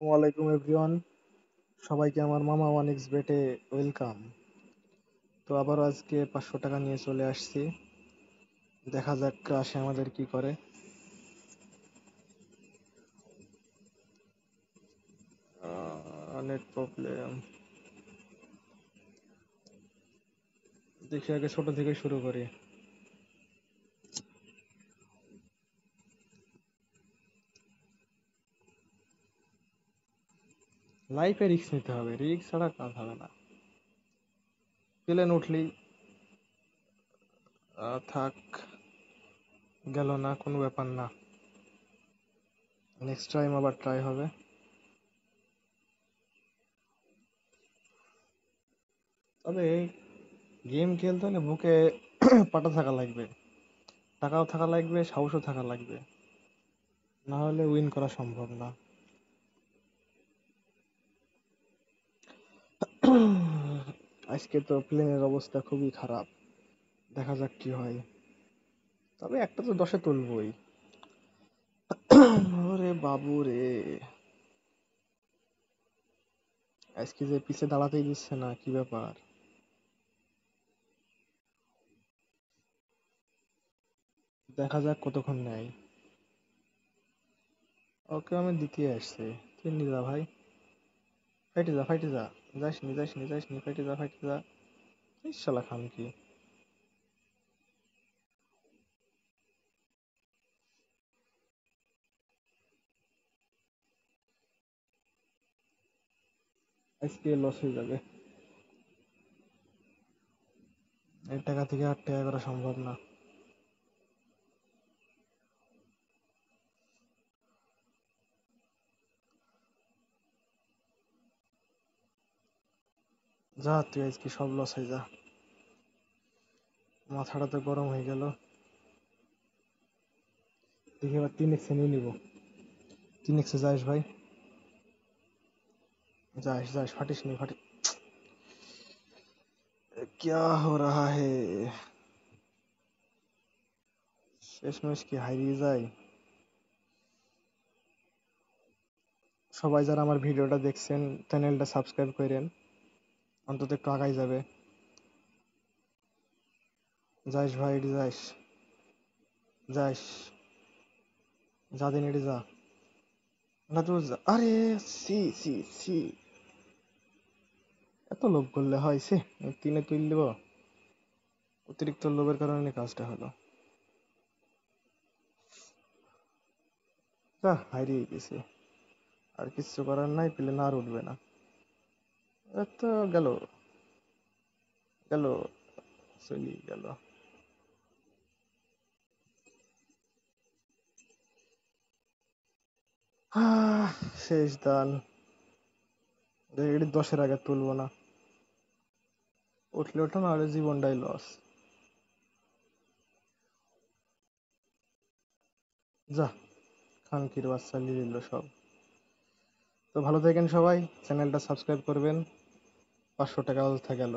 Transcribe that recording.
ওয়ালাইকুম এভরিওয়ান, সবাইকে আমার মামা ওয়ানিক্স বেটে ওয়েলকাম। তো আবারও আজকে 500 টাকা নিয়ে চলে আসছি। দেখা যাক ক্রাশে আমাদের কি করে। নেট প্রবলেম, দেখি আগে ছোট থেকে শুরু করি। লাইফে রিস্ক নিতে হবে, রিস্ক ছাড়া কাজ হবে না। প্লেন উঠলেই থাক, গেল না, কোনো ব্যাপার না, নেক্সট টাইম আবার ট্রাই হবে। তবে গেম খেলতে হলে বুকে পাটা থাকা লাগবে, টাকাও থাকা লাগবে, সাহসও থাকা লাগবে, না হলে উইন করা সম্ভব না। আজকে তো প্লেনের অবস্থা খুবই খারাপ, দেখা যাক কি হয়। তবে একটা তো 10-এ তুলবই। ওরে বাবু রে, আজকে যে পিছে দাঁড়াতেই দিচ্ছে না, কি ব্যাপার? দেখা যাক কতক্ষণ নেয়। ওকে আমি দ্বিতীয় আসছে, তুই নিয়ে যা ভাই, ফাইটে যা ফাইটে যা, যাস নি যাস নি যাস নি, ফাইটে যা ফাইটে যা। এই শালা খান কি! আজকে লস হয়ে যাবে, এই টাকা থেকে 8 টাকা করা সম্ভব না। যা তুই আজকে সব লস হয়ে যা, মাথাটা তো গরম হয়ে গেল। দেখি এবার 3x নিয়ে নিবো। 3x যাস ভাই, যাস যাস, ফাটিস নি ফাটিস। क्या हो रहा है? শেষমেশ কি হারিয়ে যায়? সবাই যারা আমার ভিডিওটা দেখছেন, চ্যানেলটা সাবস্ক্রাইব করেন, অন্তত একটু আগাই যাবে। যাইস ভাই, এটি যাইস, যাইস, যা দিন এটি যা, না তো আরে, সি সি সি, এত লোভ করলে হয় সে? 3-এ তুল দেব, অতিরিক্ত লোভের কারণে কাজটা হলো। যা, হারিয়ে গেছে, আর কিছু করার নাই, প্লেন আর উঠবে না। তো গেল, গেল, চলি গেল। শেষ দান, এটি 10-এর আগে তুলবো না। উঠলে ওঠা, না হলে জীবনটাই লস। যা, খানকির বাচ্চা নিয়ে নিল সব। তো ভালো থাকেন সবাই, চ্যানেলটা সাবস্ক্রাইব করবেন। 500 টাকা অযথা গেল।